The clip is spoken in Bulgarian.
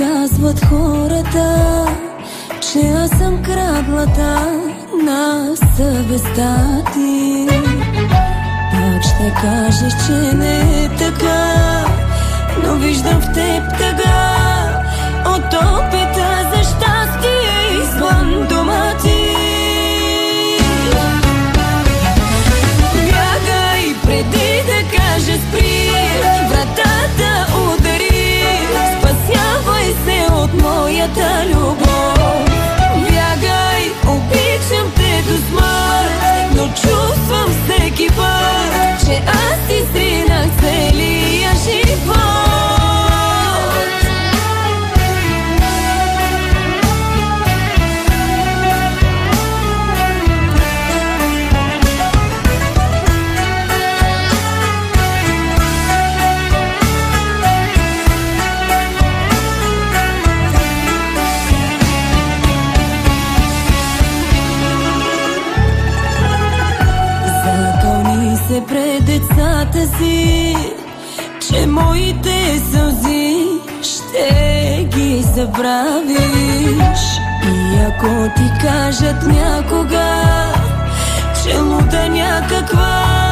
казват хората, че аз съм крадлата на съвестта ти. Пак ще кажеш, че не е така, но виждам в теб тъга от опита за щастие извън дома ти. Бягай преди да кажа спри, вратата удари, спасявай се от моята любов. Бягай, обичам те до смърт, но чувствам всеки път, че аз ти сринах целия живот. Пред децата си, че моите сълзи ще ги забравиш. И ако ти кажат някога, че луда някаква